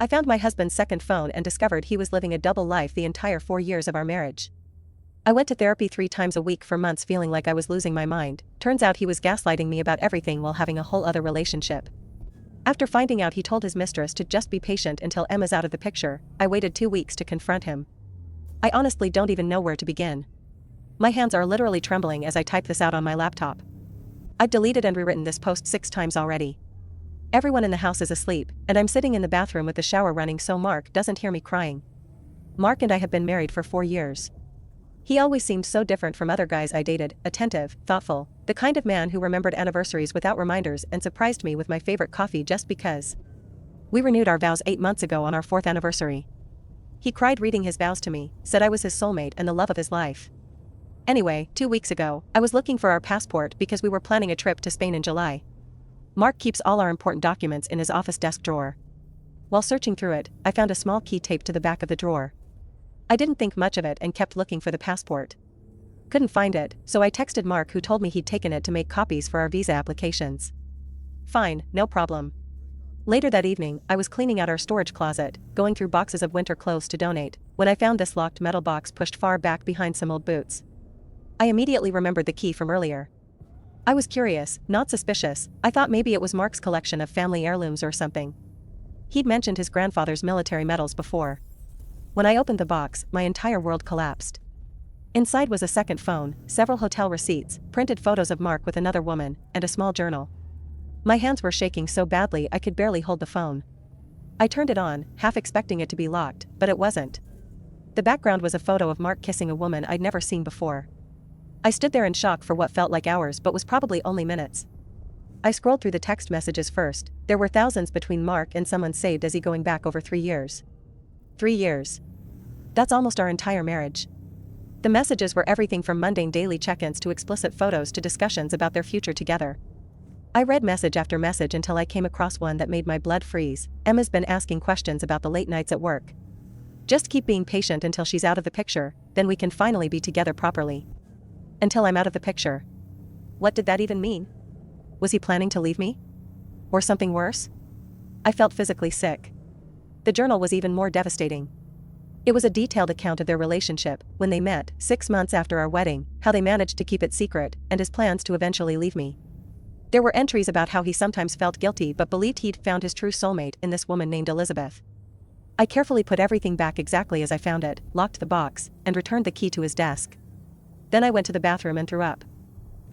I found my husband's second phone and discovered he was living a double life the entire 4 years of our marriage. I went to therapy 3 times a week for months feeling like I was losing my mind. Turns out he was gaslighting me about everything while having a whole other relationship. After finding out he told his mistress to just be patient until Emma's out of the picture, I waited 2 weeks to confront him. I honestly don't even know where to begin. My hands are literally trembling as I type this out on my laptop. I've deleted and rewritten this post 6 times already. Everyone in the house is asleep, and I'm sitting in the bathroom with the shower running so Mark doesn't hear me crying. Mark and I have been married for 4 years. He always seemed so different from other guys I dated, attentive, thoughtful, the kind of man who remembered anniversaries without reminders and surprised me with my favorite coffee just because. We renewed our vows 8 months ago on our 4th anniversary. He cried reading his vows to me, said I was his soulmate and the love of his life. Anyway, 2 weeks ago, I was looking for our passport because we were planning a trip to Spain in July. Mark keeps all our important documents in his office desk drawer. While searching through it, I found a small key taped to the back of the drawer. I didn't think much of it and kept looking for the passport. Couldn't find it, so I texted Mark, who told me he'd taken it to make copies for our visa applications. Fine, no problem. Later that evening, I was cleaning out our storage closet, going through boxes of winter clothes to donate, when I found this locked metal box pushed far back behind some old boots. I immediately remembered the key from earlier. I was curious, not suspicious. I thought maybe it was Mark's collection of family heirlooms or something. He'd mentioned his grandfather's military medals before. When I opened the box, my entire world collapsed. Inside was a second phone, several hotel receipts, printed photos of Mark with another woman, and a small journal. My hands were shaking so badly I could barely hold the phone. I turned it on, half expecting it to be locked, but it wasn't. The background was a photo of Mark kissing a woman I'd never seen before. I stood there in shock for what felt like hours but was probably only minutes. I scrolled through the text messages first. There were thousands between Mark and someone saved as he going back over 3 years. 3 years. That's almost our entire marriage. The messages were everything from mundane daily check-ins to explicit photos to discussions about their future together. I read message after message until I came across one that made my blood freeze. Emma's been asking questions about the late nights at work. Just keep being patient until she's out of the picture, then we can finally be together properly. Until I'm out of the picture. What did that even mean? Was he planning to leave me? Or something worse? I felt physically sick. The journal was even more devastating. It was a detailed account of their relationship, when they met, 6 months after our wedding, how they managed to keep it secret, and his plans to eventually leave me. There were entries about how he sometimes felt guilty but believed he'd found his true soulmate in this woman named Elizabeth. I carefully put everything back exactly as I found it, locked the box, and returned the key to his desk. Then I went to the bathroom and threw up.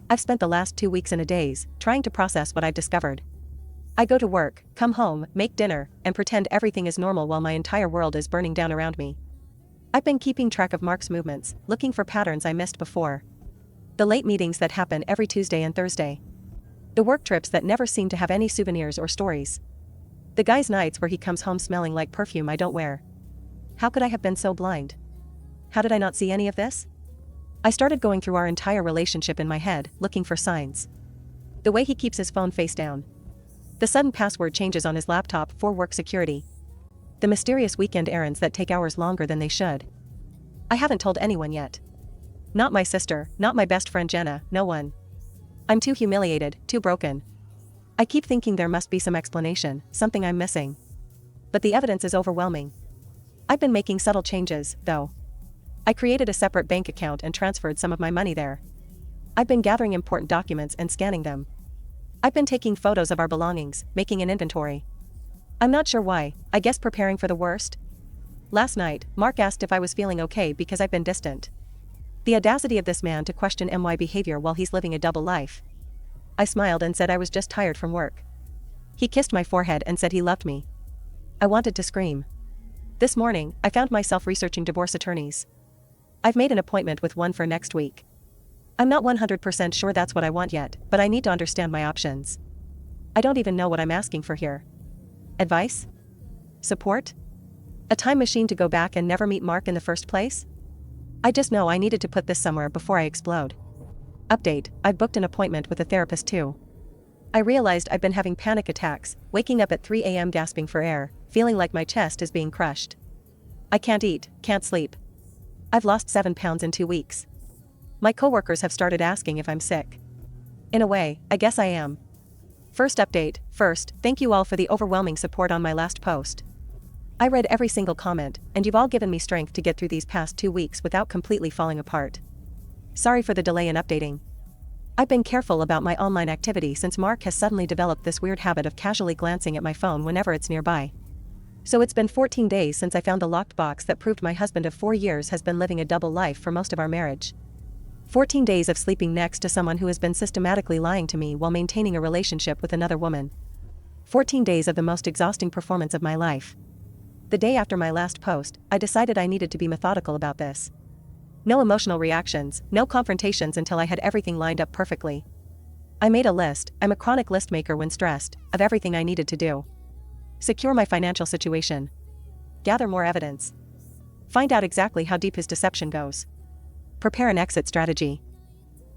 I've spent the last 2 weeks in a daze, trying to process what I've discovered. I go to work, come home, make dinner, and pretend everything is normal while my entire world is burning down around me. I've been keeping track of Mark's movements, looking for patterns I missed before. The late meetings that happen every Tuesday and Thursday. The work trips that never seem to have any souvenirs or stories. The guy's nights where he comes home smelling like perfume I don't wear. How could I have been so blind? How did I not see any of this? I started going through our entire relationship in my head, looking for signs. The way he keeps his phone face down. The sudden password changes on his laptop for work security. The mysterious weekend errands that take hours longer than they should. I haven't told anyone yet. Not my sister, not my best friend Jenna, no one. I'm too humiliated, too broken. I keep thinking there must be some explanation, something I'm missing. But the evidence is overwhelming. I've been making subtle changes, though. I created a separate bank account and transferred some of my money there. I've been gathering important documents and scanning them. I've been taking photos of our belongings, making an inventory. I'm not sure why, I guess preparing for the worst. Last night, Mark asked if I was feeling okay because I've been distant. The audacity of this man to question my behavior while he's living a double life. I smiled and said I was just tired from work. He kissed my forehead and said he loved me. I wanted to scream. This morning, I found myself researching divorce attorneys. I've made an appointment with one for next week. I'm not 100% sure that's what I want yet, but I need to understand my options. I don't even know what I'm asking for here. Advice? Support? A time machine to go back and never meet Mark in the first place? I just know I needed to put this somewhere before I explode. Update, I've booked an appointment with a therapist too. I realized I've been having panic attacks, waking up at 3 a.m. gasping for air, feeling like my chest is being crushed. I can't eat, can't sleep. I've lost 7 pounds in 2 weeks. My coworkers have started asking if I'm sick. In a way, I guess I am. First update, first, thank you all for the overwhelming support on my last post. I read every single comment, and you've all given me strength to get through these past 2 weeks without completely falling apart. Sorry for the delay in updating. I've been careful about my online activity since Mark has suddenly developed this weird habit of casually glancing at my phone whenever it's nearby. So it's been 14 days since I found the locked box that proved my husband of 4 years has been living a double life for most of our marriage. 14 days of sleeping next to someone who has been systematically lying to me while maintaining a relationship with another woman. 14 days of the most exhausting performance of my life. The day after my last post, I decided I needed to be methodical about this. No emotional reactions, no confrontations until I had everything lined up perfectly. I made a list, I'm a chronic list maker when stressed, of everything I needed to do. Secure my financial situation. Gather more evidence. Find out exactly how deep his deception goes. Prepare an exit strategy.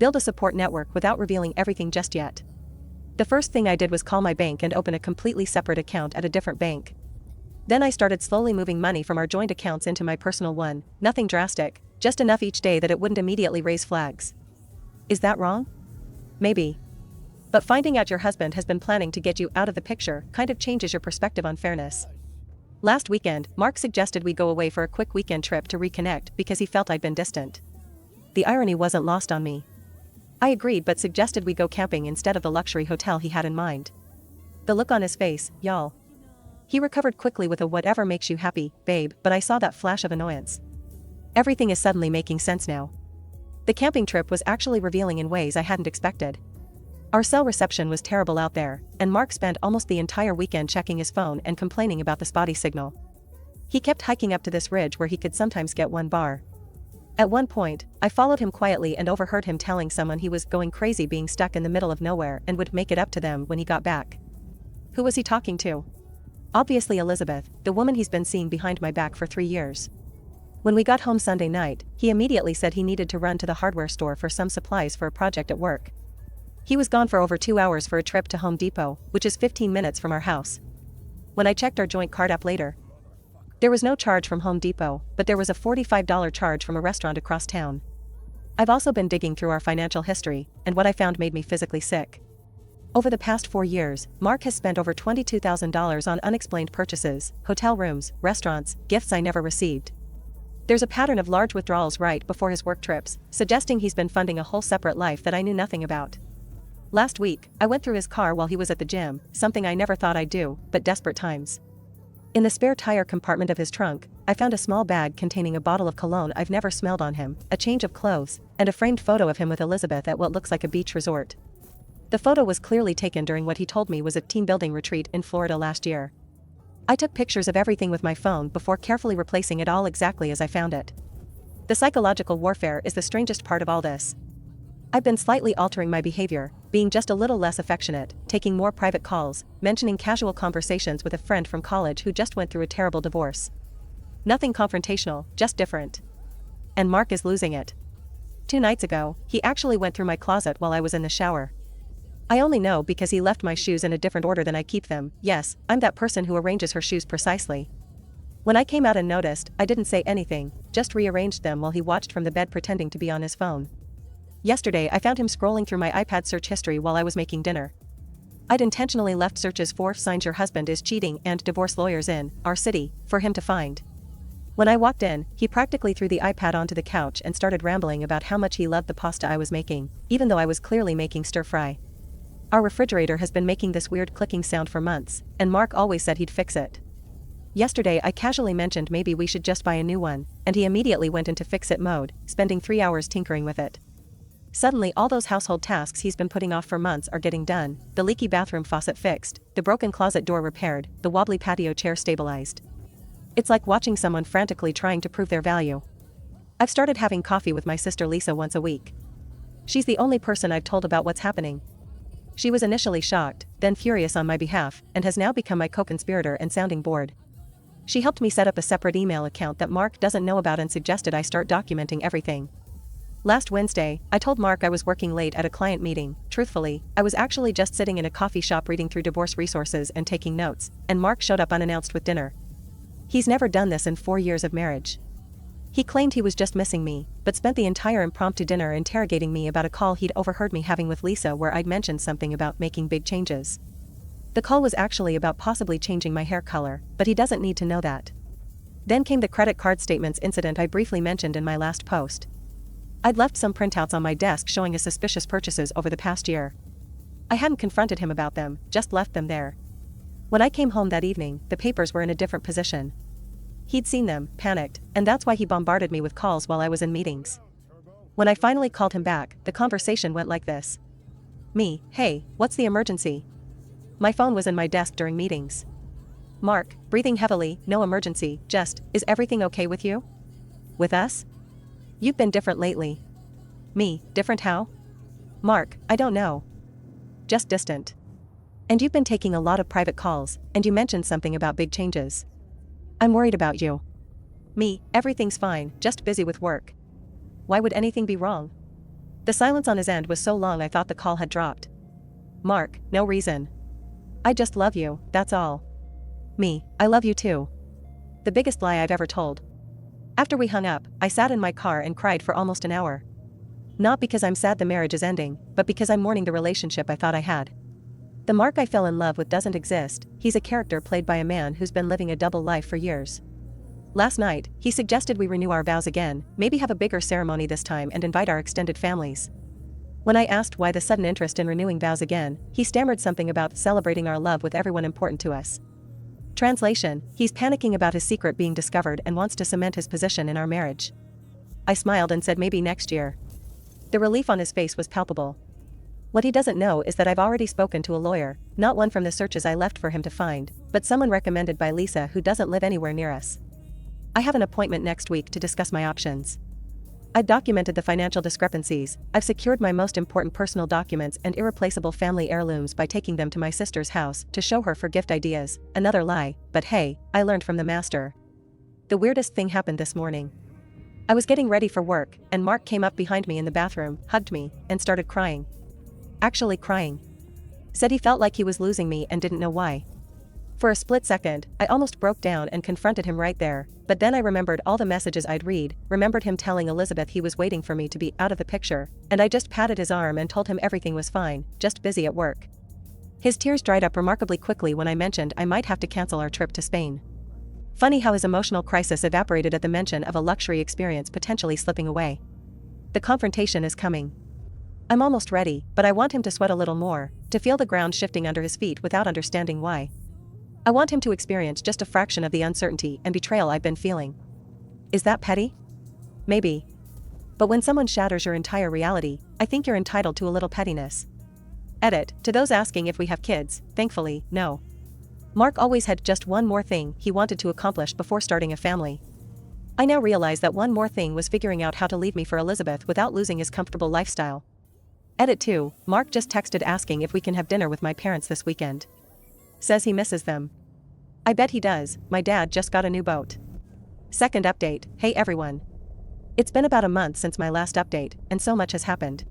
Build a support network without revealing everything just yet. The first thing I did was call my bank and open a completely separate account at a different bank. Then I started slowly moving money from our joint accounts into my personal one, nothing drastic, just enough each day that it wouldn't immediately raise flags. Is that wrong? Maybe. But finding out your husband has been planning to get you out of the picture kind of changes your perspective on fairness. Last weekend, Mark suggested we go away for a quick weekend trip to reconnect because he felt I'd been distant. The irony wasn't lost on me. I agreed but suggested we go camping instead of the luxury hotel he had in mind. The look on his face, y'all. He recovered quickly with a "whatever makes you happy, babe," but I saw that flash of annoyance. Everything is suddenly making sense now. The camping trip was actually revealing in ways I hadn't expected. Our cell reception was terrible out there, and Mark spent almost the entire weekend checking his phone and complaining about the spotty signal. He kept hiking up to this ridge where he could sometimes get one bar. At one point, I followed him quietly and overheard him telling someone he was going crazy being stuck in the middle of nowhere and would make it up to them when he got back. Who was he talking to? Obviously Elizabeth, the woman he's been seeing behind my back for 3 years. When we got home Sunday night, he immediately said he needed to run to the hardware store for some supplies for a project at work. He was gone for over 2 hours for a trip to Home Depot, which is 15 minutes from our house. When I checked our joint card app later, there was no charge from Home Depot, but there was a $45 charge from a restaurant across town. I've also been digging through our financial history, and what I found made me physically sick. Over the past 4 years, Mark has spent over $22,000 on unexplained purchases, hotel rooms, restaurants, gifts I never received. There's a pattern of large withdrawals right before his work trips, suggesting he's been funding a whole separate life that I knew nothing about. Last week, I went through his car while he was at the gym, something I never thought I'd do, but desperate times. In the spare tire compartment of his trunk, I found a small bag containing a bottle of cologne I've never smelled on him, a change of clothes, and a framed photo of him with Elizabeth at what looks like a beach resort. The photo was clearly taken during what he told me was a team building retreat in Florida last year. I took pictures of everything with my phone before carefully replacing it all exactly as I found it. The psychological warfare is the strangest part of all this. I've been slightly altering my behavior, being just a little less affectionate, taking more private calls, mentioning casual conversations with a friend from college who just went through a terrible divorce. Nothing confrontational, just different. And Mark is losing it. 2 nights ago, he actually went through my closet while I was in the shower. I only know because he left my shoes in a different order than I keep them. Yes, I'm that person who arranges her shoes precisely. When I came out and noticed, I didn't say anything, just rearranged them while he watched from the bed pretending to be on his phone. Yesterday I found him scrolling through my iPad search history while I was making dinner. I'd intentionally left searches for "signs your husband is cheating" and "divorce lawyers in our city" for him to find. When I walked in, he practically threw the iPad onto the couch and started rambling about how much he loved the pasta I was making, even though I was clearly making stir-fry. Our refrigerator has been making this weird clicking sound for months, and Mark always said he'd fix it. Yesterday I casually mentioned maybe we should just buy a new one, and he immediately went into fix-it mode, spending 3 hours tinkering with it. Suddenly all those household tasks he's been putting off for months are getting done, the leaky bathroom faucet fixed, the broken closet door repaired, the wobbly patio chair stabilized. It's like watching someone frantically trying to prove their value. I've started having coffee with my sister Lisa once a week. She's the only person I've told about what's happening. She was initially shocked, then furious on my behalf, and has now become my co-conspirator and sounding board. She helped me set up a separate email account that Mark doesn't know about and suggested I start documenting everything. Last Wednesday, I told Mark I was working late at a client meeting. Truthfully, I was actually just sitting in a coffee shop reading through divorce resources and taking notes, and Mark showed up unannounced with dinner. He's never done this in 4 years of marriage. He claimed he was just missing me, but spent the entire impromptu dinner interrogating me about a call he'd overheard me having with Lisa where I'd mentioned something about making big changes. The call was actually about possibly changing my hair color, but he doesn't need to know that. Then came the credit card statements incident I briefly mentioned in my last post. I'd left some printouts on my desk showing his suspicious purchases over the past year. I hadn't confronted him about them, just left them there. When I came home that evening, the papers were in a different position. He'd seen them, panicked, and that's why he bombarded me with calls while I was in meetings. When I finally called him back, the conversation went like this. Me, hey, what's the emergency? My phone was in my desk during meetings. Mark, breathing heavily, no emergency, just, is everything okay with you? With us? You've been different lately. Me, different how? Mark, I don't know. Just distant. And you've been taking a lot of private calls, and you mentioned something about big changes. I'm worried about you. Me, everything's fine, just busy with work. Why would anything be wrong? The silence on his end was so long I thought the call had dropped. Mark, no reason. I just love you, that's all. Me, I love you too. The biggest lie I've ever told. After we hung up, I sat in my car and cried for almost an hour. Not because I'm sad the marriage is ending, but because I'm mourning the relationship I thought I had. The Mark I fell in love with doesn't exist, he's a character played by a man who's been living a double life for years. Last night, he suggested we renew our vows again, maybe have a bigger ceremony this time and invite our extended families. When I asked why the sudden interest in renewing vows again, he stammered something about celebrating our love with everyone important to us. Translation, he's panicking about his secret being discovered and wants to cement his position in our marriage. I smiled and said maybe next year. The relief on his face was palpable. What he doesn't know is that I've already spoken to a lawyer, not one from the searches I left for him to find, but someone recommended by Lisa who doesn't live anywhere near us. I have an appointment next week to discuss my options. I've documented the financial discrepancies, I've secured my most important personal documents and irreplaceable family heirlooms by taking them to my sister's house to show her for gift ideas, another lie, but hey, I learned from the master. The weirdest thing happened this morning. I was getting ready for work, and Mark came up behind me in the bathroom, hugged me, and started crying. Actually crying. Said he felt like he was losing me and didn't know why. For a split second, I almost broke down and confronted him right there, but then I remembered all the messages I'd read, remembered him telling Elizabeth he was waiting for me to be out of the picture, and I just patted his arm and told him everything was fine, just busy at work. His tears dried up remarkably quickly when I mentioned I might have to cancel our trip to Spain. Funny how his emotional crisis evaporated at the mention of a luxury experience potentially slipping away. The confrontation is coming. I'm almost ready, but I want him to sweat a little more, to feel the ground shifting under his feet without understanding why. I want him to experience just a fraction of the uncertainty and betrayal I've been feeling. Is that petty? Maybe. But when someone shatters your entire reality, I think you're entitled to a little pettiness. Edit, to those asking if we have kids, thankfully, no. Mark always had just one more thing he wanted to accomplish before starting a family. I now realize that one more thing was figuring out how to leave me for Elizabeth without losing his comfortable lifestyle. Edit 2, Mark just texted asking if we can have dinner with my parents this weekend. Says he misses them. I bet he does, my dad just got a new boat. Second update, hey everyone. It's been about a month since my last update, and so much has happened.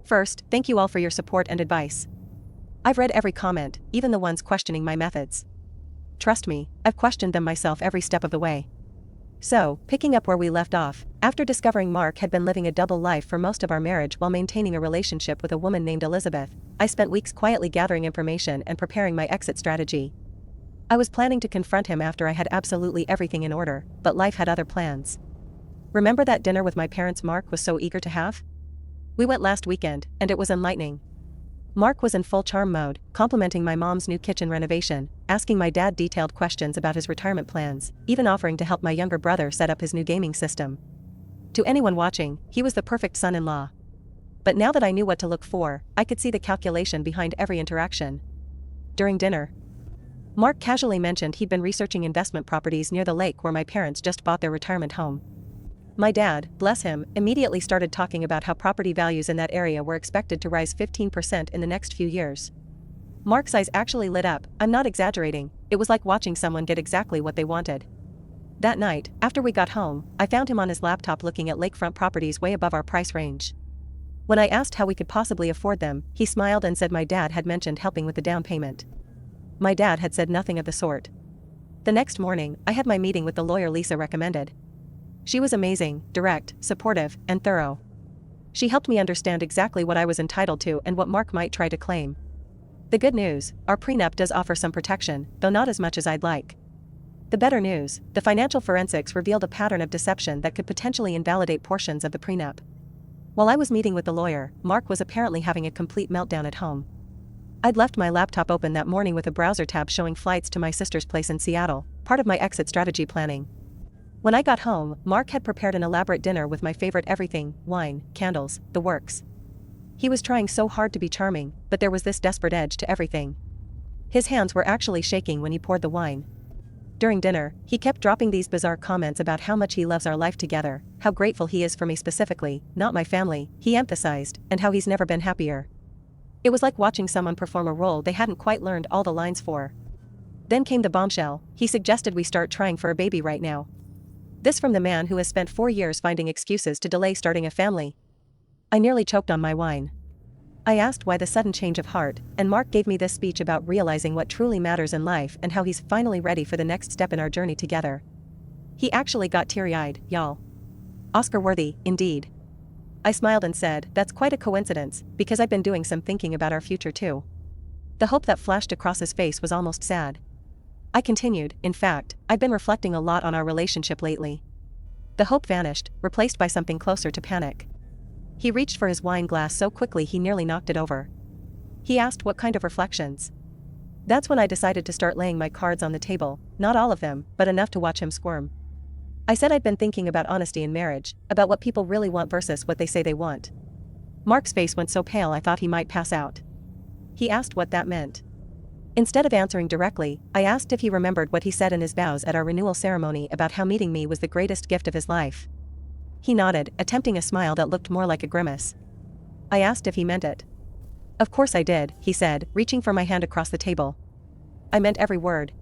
First, thank you all for your support and advice. I've read every comment, even the ones questioning my methods. Trust me, I've questioned them myself every step of the way. So, picking up where we left off, after discovering Mark had been living a double life for most of our marriage while maintaining a relationship with a woman named Elizabeth, I spent weeks quietly gathering information and preparing my exit strategy. I was planning to confront him after I had absolutely everything in order, but life had other plans. Remember that dinner with my parents Mark was so eager to have? We went last weekend, and it was enlightening. Mark was in full charm mode, complimenting my mom's new kitchen renovation, asking my dad detailed questions about his retirement plans, even offering to help my younger brother set up his new gaming system. To anyone watching, he was the perfect son-in-law. But now that I knew what to look for, I could see the calculation behind every interaction. During dinner, Mark casually mentioned he'd been researching investment properties near the lake where my parents just bought their retirement home. My dad, bless him, immediately started talking about how property values in that area were expected to rise 15% in the next few years. Mark's eyes actually lit up, I'm not exaggerating, it was like watching someone get exactly what they wanted. That night, after we got home, I found him on his laptop looking at lakefront properties way above our price range. When I asked how we could possibly afford them, he smiled and said my dad had mentioned helping with the down payment. My dad had said nothing of the sort. The next morning, I had my meeting with the lawyer Lisa recommended. She was amazing, direct, supportive, and thorough. She helped me understand exactly what I was entitled to and what Mark might try to claim. The good news, our prenup does offer some protection, though not as much as I'd like. The better news, the financial forensics revealed a pattern of deception that could potentially invalidate portions of the prenup. While I was meeting with the lawyer, Mark was apparently having a complete meltdown at home. I'd left my laptop open that morning with a browser tab showing flights to my sister's place in Seattle, part of my exit strategy planning. When I got home, Mark had prepared an elaborate dinner with my favorite everything, wine, candles, the works. He was trying so hard to be charming, but there was this desperate edge to everything. His hands were actually shaking when he poured the wine. During dinner, he kept dropping these bizarre comments about how much he loves our life together, how grateful he is for me specifically, not my family, he emphasized, and how he's never been happier. It was like watching someone perform a role they hadn't quite learned all the lines for. Then came the bombshell. He suggested we start trying for a baby right now. This from the man who has spent 4 years finding excuses to delay starting a family. I nearly choked on my wine. I asked why the sudden change of heart, and Mark gave me this speech about realizing what truly matters in life and how he's finally ready for the next step in our journey together. He actually got teary-eyed, y'all. Oscar-worthy, indeed. I smiled and said, that's quite a coincidence, because I've been doing some thinking about our future too. The hope that flashed across his face was almost sad. I continued, in fact, I've been reflecting a lot on our relationship lately. The hope vanished, replaced by something closer to panic. He reached for his wine glass so quickly he nearly knocked it over. He asked what kind of reflections. That's when I decided to start laying my cards on the table, not all of them, but enough to watch him squirm. I said I'd been thinking about honesty in marriage, about what people really want versus what they say they want. Mark's face went so pale I thought he might pass out. He asked what that meant. Instead of answering directly, I asked if he remembered what he said in his vows at our renewal ceremony about how meeting me was the greatest gift of his life. He nodded, attempting a smile that looked more like a grimace. I asked if he meant it. Of course I did, he said, reaching for my hand across the table. I meant every word.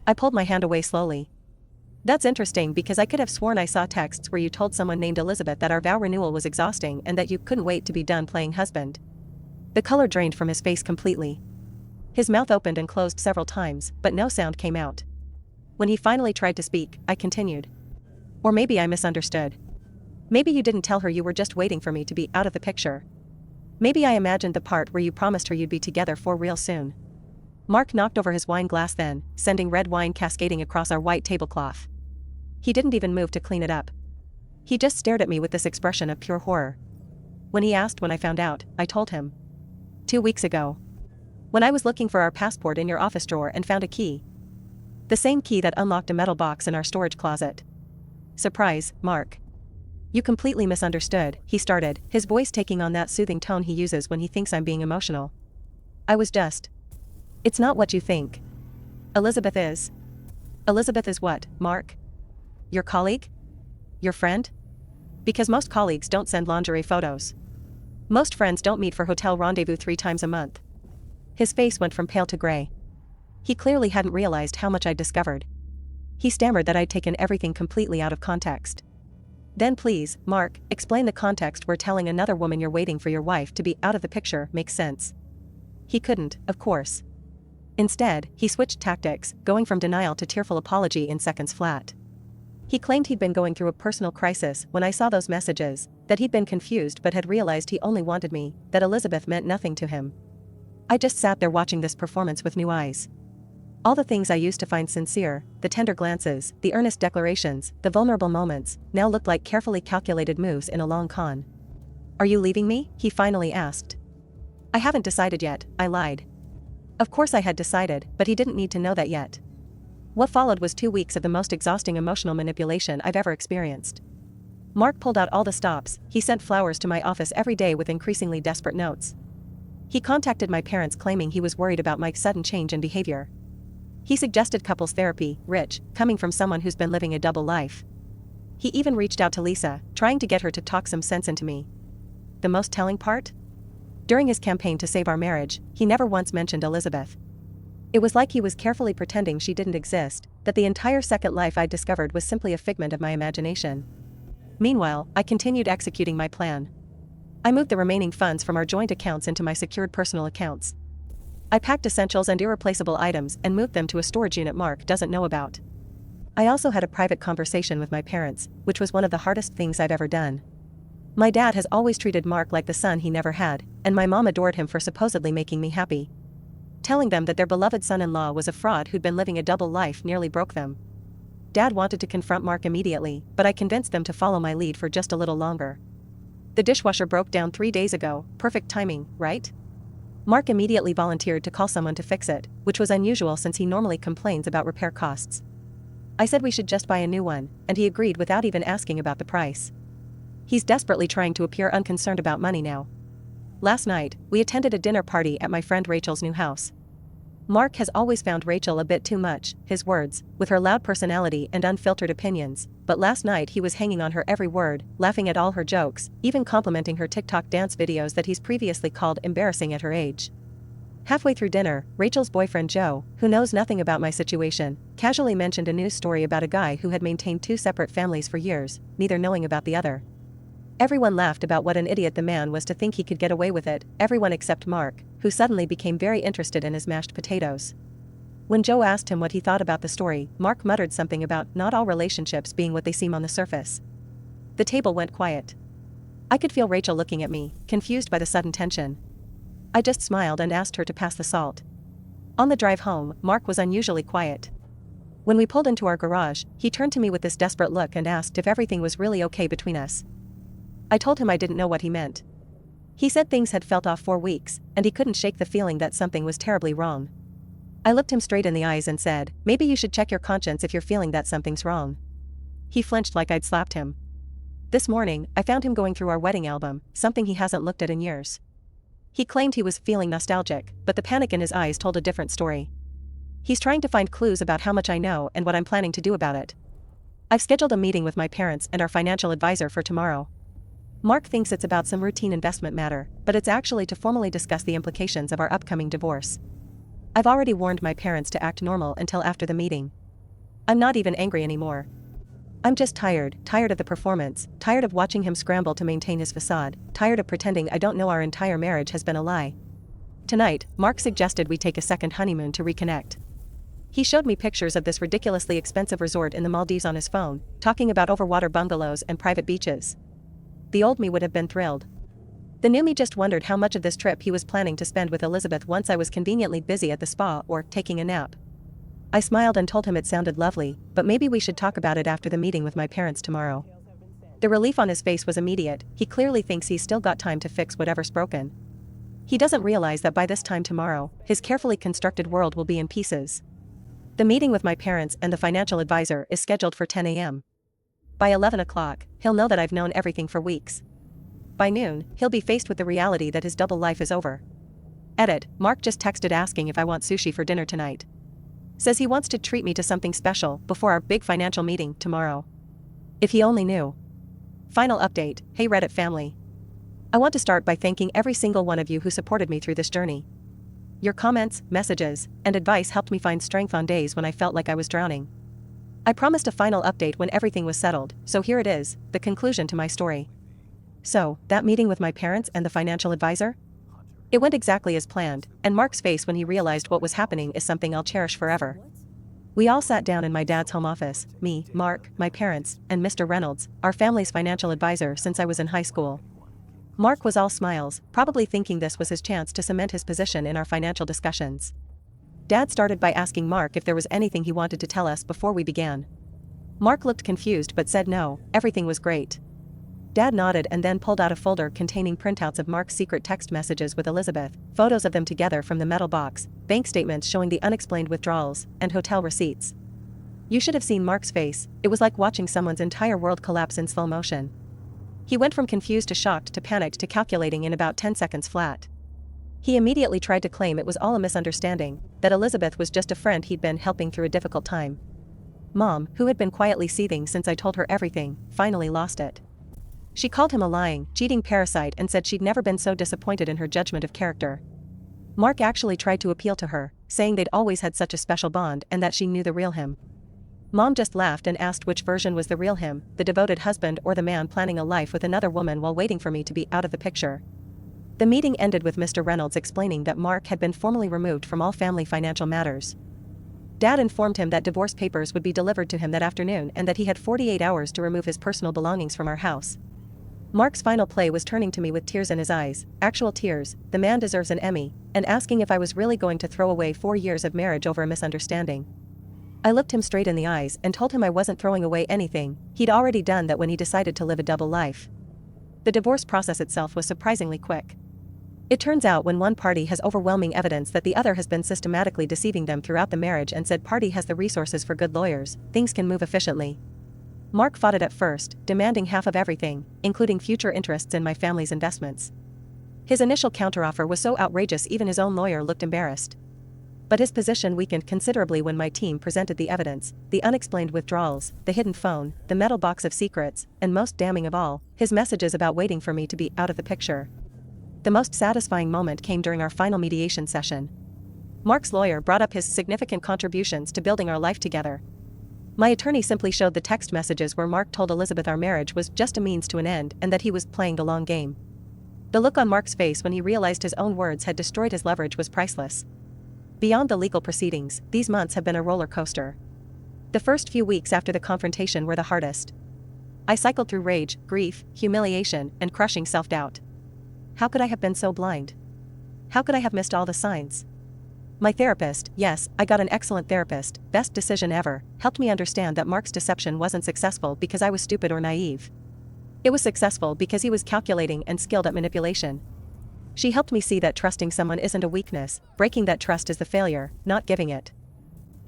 I pulled my hand away slowly. That's interesting because I could have sworn I saw texts where you told someone named Elizabeth that our vow renewal was exhausting and that you couldn't wait to be done playing husband. The color drained from his face completely. His mouth opened and closed several times, but no sound came out. When he finally tried to speak, I continued. Or maybe I misunderstood. Maybe you didn't tell her you were just waiting for me to be out of the picture. Maybe I imagined the part where you promised her you'd be together for real soon. Mark knocked over his wine glass then, sending red wine cascading across our white tablecloth. He didn't even move to clean it up. He just stared at me with this expression of pure horror. When he asked when I found out, I told him. 2 weeks ago. When I was looking for our passport in your office drawer and found a key. The same key that unlocked a metal box in our storage closet. Surprise, Mark. You completely misunderstood, he started, his voice taking on that soothing tone he uses when he thinks I'm being emotional. I was just. It's not what you think. Elizabeth is. Elizabeth is what, Mark? Your colleague? Your friend? Because most colleagues don't send lingerie photos. Most friends don't meet for hotel rendezvous 3 times a month. His face went from pale to gray. He clearly hadn't realized how much I'd discovered. He stammered that I'd taken everything completely out of context. Then please, Mark, explain the context where telling another woman you're waiting for your wife to be out of the picture makes sense. He couldn't, of course. Instead, he switched tactics, going from denial to tearful apology in seconds flat. He claimed he'd been going through a personal crisis when I saw those messages, that he'd been confused but had realized he only wanted me, that Elizabeth meant nothing to him. I just sat there watching this performance with new eyes. All the things I used to find sincere, the tender glances, the earnest declarations, the vulnerable moments, now looked like carefully calculated moves in a long con. Are you leaving me? He finally asked. I haven't decided yet, I lied. Of course I had decided, but he didn't need to know that yet. What followed was 2 weeks of the most exhausting emotional manipulation I've ever experienced. Mark pulled out all the stops, he sent flowers to my office every day with increasingly desperate notes. He contacted my parents claiming he was worried about my sudden change in behavior. He suggested couples therapy, rich, coming from someone who's been living a double life. He even reached out to Lisa, trying to get her to talk some sense into me. The most telling part? During his campaign to save our marriage, he never once mentioned Elizabeth. It was like he was carefully pretending she didn't exist, that the entire second life I'd discovered was simply a figment of my imagination. Meanwhile, I continued executing my plan. I moved the remaining funds from our joint accounts into my secured personal accounts. I packed essentials and irreplaceable items and moved them to a storage unit Mark doesn't know about. I also had a private conversation with my parents, which was one of the hardest things I've ever done. My dad has always treated Mark like the son he never had, and my mom adored him for supposedly making me happy. Telling them that their beloved son-in-law was a fraud who'd been living a double life nearly broke them. Dad wanted to confront Mark immediately, but I convinced them to follow my lead for just a little longer. The dishwasher broke down 3 days ago, perfect timing, right? Mark immediately volunteered to call someone to fix it, which was unusual since he normally complains about repair costs. I said we should just buy a new one, and he agreed without even asking about the price. He's desperately trying to appear unconcerned about money now. Last night, we attended a dinner party at my friend Rachel's new house. Mark has always found Rachel a bit too much, his words, with her loud personality and unfiltered opinions, but last night he was hanging on her every word, laughing at all her jokes, even complimenting her TikTok dance videos that he's previously called embarrassing at her age. Halfway through dinner, Rachel's boyfriend Joe, who knows nothing about my situation, casually mentioned a news story about a guy who had maintained 2 separate families for years, neither knowing about the other. Everyone laughed about what an idiot the man was to think he could get away with it, everyone except Mark, who suddenly became very interested in his mashed potatoes. When Joe asked him what he thought about the story, Mark muttered something about not all relationships being what they seem on the surface. The table went quiet. I could feel Rachel looking at me, confused by the sudden tension. I just smiled and asked her to pass the salt. On the drive home, Mark was unusually quiet. When we pulled into our garage, he turned to me with this desperate look and asked if everything was really okay between us. I told him I didn't know what he meant. He said things had felt off for weeks, and he couldn't shake the feeling that something was terribly wrong. I looked him straight in the eyes and said, maybe you should check your conscience if you're feeling that something's wrong. He flinched like I'd slapped him. This morning, I found him going through our wedding album, something he hasn't looked at in years. He claimed he was feeling nostalgic, but the panic in his eyes told a different story. He's trying to find clues about how much I know and what I'm planning to do about it. I've scheduled a meeting with my parents and our financial advisor for tomorrow. Mark thinks it's about some routine investment matter, but it's actually to formally discuss the implications of our upcoming divorce. I've already warned my parents to act normal until after the meeting. I'm not even angry anymore. I'm just tired of the performance, tired of watching him scramble to maintain his facade, tired of pretending I don't know our entire marriage has been a lie. Tonight, Mark suggested we take a second honeymoon to reconnect. He showed me pictures of this ridiculously expensive resort in the Maldives on his phone, talking about overwater bungalows and private beaches. The old me would have been thrilled. The new me just wondered how much of this trip he was planning to spend with Elizabeth once I was conveniently busy at the spa or taking a nap. I smiled and told him it sounded lovely, but maybe we should talk about it after the meeting with my parents tomorrow. The relief on his face was immediate. He clearly thinks he's still got time to fix whatever's broken. He doesn't realize that by this time tomorrow, his carefully constructed world will be in pieces. The meeting with my parents and the financial advisor is scheduled for 10 a.m. By 11 o'clock, he'll know that I've known everything for weeks. By noon, he'll be faced with the reality that his double life is over. Edit, Mark just texted asking if I want sushi for dinner tonight. Says he wants to treat me to something special before our big financial meeting tomorrow. If he only knew. Final update, hey Reddit family. I want to start by thanking every single one of you who supported me through this journey. Your comments, messages, and advice helped me find strength on days when I felt like I was drowning. I promised a final update when everything was settled, so here it is, the conclusion to my story. So, that meeting with my parents and the financial advisor? It went exactly as planned, and Mark's face when he realized what was happening is something I'll cherish forever. We all sat down in my dad's home office, me, Mark, my parents, and Mr. Reynolds, our family's financial advisor since I was in high school. Mark was all smiles, probably thinking this was his chance to cement his position in our financial discussions. Dad started by asking Mark if there was anything he wanted to tell us before we began. Mark looked confused but said no, everything was great. Dad nodded and then pulled out a folder containing printouts of Mark's secret text messages with Elizabeth, photos of them together from the metal box, bank statements showing the unexplained withdrawals, and hotel receipts. You should have seen Mark's face, it was like watching someone's entire world collapse in slow motion. He went from confused to shocked to panicked to calculating in about 10 seconds flat. He immediately tried to claim it was all a misunderstanding, that Elizabeth was just a friend he'd been helping through a difficult time. Mom, who had been quietly seething since I told her everything, finally lost it. She called him a lying, cheating parasite and said she'd never been so disappointed in her judgment of character. Mark actually tried to appeal to her, saying they'd always had such a special bond and that she knew the real him. Mom just laughed and asked which version was the real him, the devoted husband or the man planning a life with another woman while waiting for me to be out of the picture. The meeting ended with Mr. Reynolds explaining that Mark had been formally removed from all family financial matters. Dad informed him that divorce papers would be delivered to him that afternoon and that he had 48 hours to remove his personal belongings from our house. Mark's final play was turning to me with tears in his eyes, actual tears, the man deserves an Emmy, and asking if I was really going to throw away 4 years of marriage over a misunderstanding. I looked him straight in the eyes and told him I wasn't throwing away anything. He'd already done that when he decided to live a double life. The divorce process itself was surprisingly quick. It turns out when one party has overwhelming evidence that the other has been systematically deceiving them throughout the marriage and said party has the resources for good lawyers, things can move efficiently. Mark fought it at first, demanding half of everything, including future interests in my family's investments. His initial counteroffer was so outrageous even his own lawyer looked embarrassed. But his position weakened considerably when my team presented the evidence, the unexplained withdrawals, the hidden phone, the metal box of secrets, and most damning of all, his messages about waiting for me to be out of the picture. The most satisfying moment came during our final mediation session. Mark's lawyer brought up his significant contributions to building our life together. My attorney simply showed the text messages where Mark told Elizabeth our marriage was just a means to an end and that he was playing the long game. The look on Mark's face when he realized his own words had destroyed his leverage was priceless. Beyond the legal proceedings, these months have been a roller coaster. The first few weeks after the confrontation were the hardest. I cycled through rage, grief, humiliation, and crushing self-doubt. How could I have been so blind? How could I have missed all the signs? My therapist, yes, I got an excellent therapist, best decision ever, helped me understand that Mark's deception wasn't successful because I was stupid or naive. It was successful because he was calculating and skilled at manipulation. She helped me see that trusting someone isn't a weakness, breaking that trust is the failure, not giving it.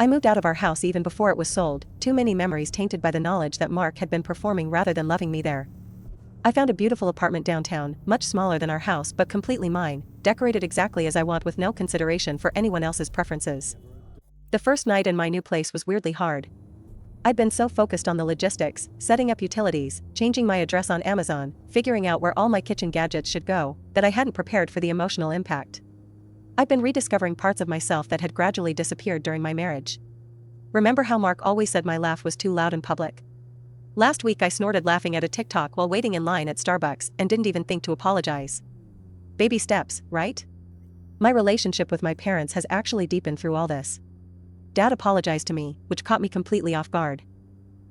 I moved out of our house even before it was sold, too many memories tainted by the knowledge that Mark had been performing rather than loving me there. I found a beautiful apartment downtown, much smaller than our house but completely mine, decorated exactly as I want with no consideration for anyone else's preferences. The first night in my new place was weirdly hard. I'd been so focused on the logistics, setting up utilities, changing my address on Amazon, figuring out where all my kitchen gadgets should go, that I hadn't prepared for the emotional impact. I'd been rediscovering parts of myself that had gradually disappeared during my marriage. Remember how Mark always said my laugh was too loud in public? Last week I snorted laughing at a TikTok while waiting in line at Starbucks and didn't even think to apologize. Baby steps, right? My relationship with my parents has actually deepened through all this. Dad apologized to me, which caught me completely off guard.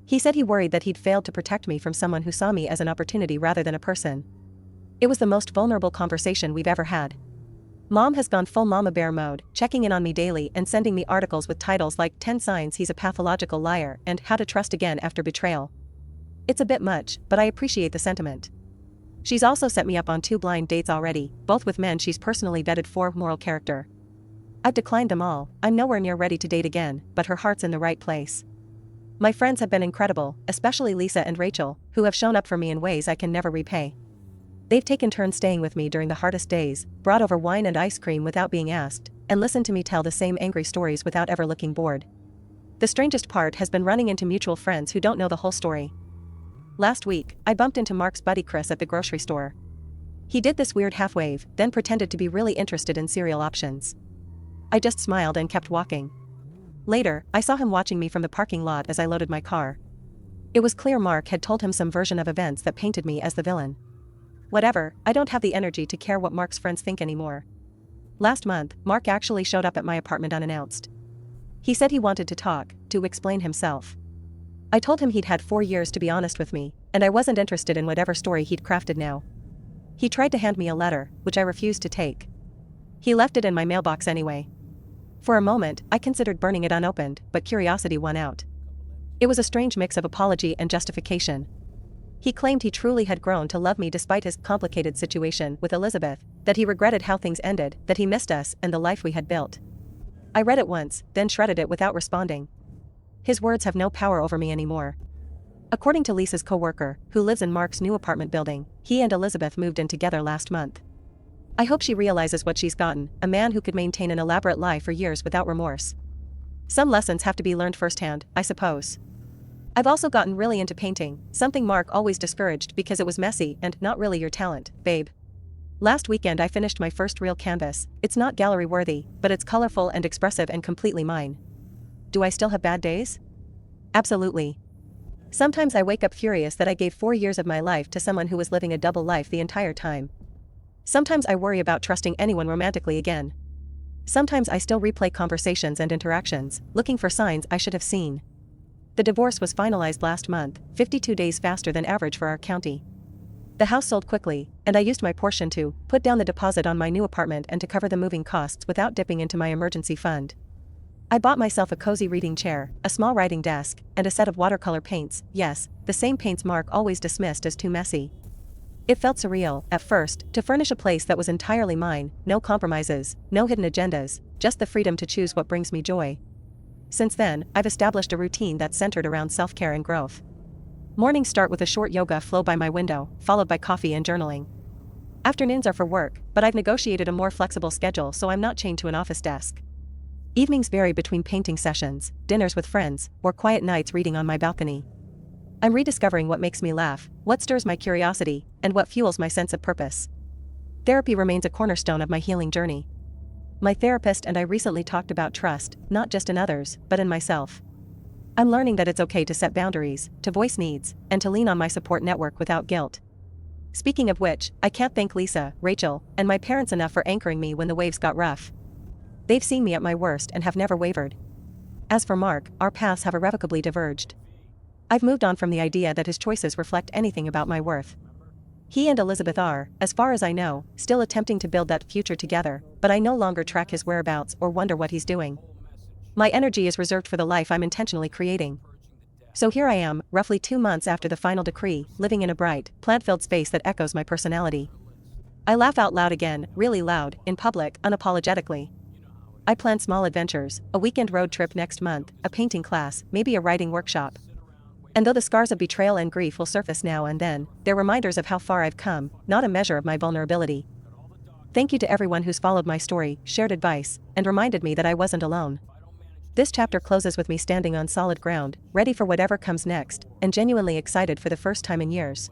He said he worried that he'd failed to protect me from someone who saw me as an opportunity rather than a person. It was the most vulnerable conversation we've ever had. Mom has gone full mama bear mode, checking in on me daily and sending me articles with titles like 10 Signs He's a Pathological Liar and How to Trust Again After Betrayal. It's a bit much, but I appreciate the sentiment. She's also set me up on 2 blind dates already, both with men she's personally vetted for moral character. I've declined them all. I'm nowhere near ready to date again, but her heart's in the right place. My friends have been incredible, especially Lisa and Rachel, who have shown up for me in ways I can never repay. They've taken turns staying with me during the hardest days, brought over wine and ice cream without being asked, and listened to me tell the same angry stories without ever looking bored. The strangest part has been running into mutual friends who don't know the whole story. Last week, I bumped into Mark's buddy Chris at the grocery store. He did this weird half-wave, then pretended to be really interested in cereal options. I just smiled and kept walking. Later, I saw him watching me from the parking lot as I loaded my car. It was clear Mark had told him some version of events that painted me as the villain. Whatever, I don't have the energy to care what Mark's friends think anymore. Last month, Mark actually showed up at my apartment unannounced. He said he wanted to talk, to explain himself. I told him he'd had 4 years to be honest with me, and I wasn't interested in whatever story he'd crafted now. He tried to hand me a letter, which I refused to take. He left it in my mailbox anyway. For a moment, I considered burning it unopened, but curiosity won out. It was a strange mix of apology and justification. He claimed he truly had grown to love me despite his complicated situation with Elizabeth, that he regretted how things ended, that he missed us and the life we had built. I read it once, then shredded it without responding. His words have no power over me anymore. According to Lisa's co-worker, who lives in Mark's new apartment building, he and Elizabeth moved in together last month. I hope she realizes what she's gotten, a man who could maintain an elaborate lie for years without remorse. Some lessons have to be learned firsthand, I suppose. I've also gotten really into painting, something Mark always discouraged because it was messy and not really your talent, babe. Last weekend I finished my first real canvas. It's not gallery worthy, but it's colorful and expressive and completely mine. Do I still have bad days? Absolutely. Sometimes I wake up furious that I gave 4 years of my life to someone who was living a double life the entire time. Sometimes I worry about trusting anyone romantically again. Sometimes I still replay conversations and interactions, looking for signs I should have seen. The divorce was finalized last month, 52 days faster than average for our county. The house sold quickly, and I used my portion to put down the deposit on my new apartment and to cover the moving costs without dipping into my emergency fund. I bought myself a cozy reading chair, a small writing desk, and a set of watercolor paints, yes, the same paints Mark always dismissed as too messy. It felt surreal, at first, to furnish a place that was entirely mine, no compromises, no hidden agendas, just the freedom to choose what brings me joy. Since then, I've established a routine that's centered around self-care and growth. Mornings start with a short yoga flow by my window, followed by coffee and journaling. Afternoons are for work, but I've negotiated a more flexible schedule so I'm not chained to an office desk. Evenings vary between painting sessions, dinners with friends, or quiet nights reading on my balcony. I'm rediscovering what makes me laugh, what stirs my curiosity, and what fuels my sense of purpose. Therapy remains a cornerstone of my healing journey. My therapist and I recently talked about trust, not just in others, but in myself. I'm learning that it's okay to set boundaries, to voice needs, and to lean on my support network without guilt. Speaking of which, I can't thank Lisa, Rachel, and my parents enough for anchoring me when the waves got rough. They've seen me at my worst and have never wavered. As for Mark, our paths have irrevocably diverged. I've moved on from the idea that his choices reflect anything about my worth. He and Elizabeth are, as far as I know, still attempting to build that future together, but I no longer track his whereabouts or wonder what he's doing. My energy is reserved for the life I'm intentionally creating. So here I am, roughly 2 months after the final decree, living in a bright, plant-filled space that echoes my personality. I laugh out loud again, really loud, in public, unapologetically. I plan small adventures, a weekend road trip next month, a painting class, maybe a writing workshop. And though the scars of betrayal and grief will surface now and then, they're reminders of how far I've come, not a measure of my vulnerability. Thank you to everyone who's followed my story, shared advice, and reminded me that I wasn't alone. This chapter closes with me standing on solid ground, ready for whatever comes next, and genuinely excited for the first time in years.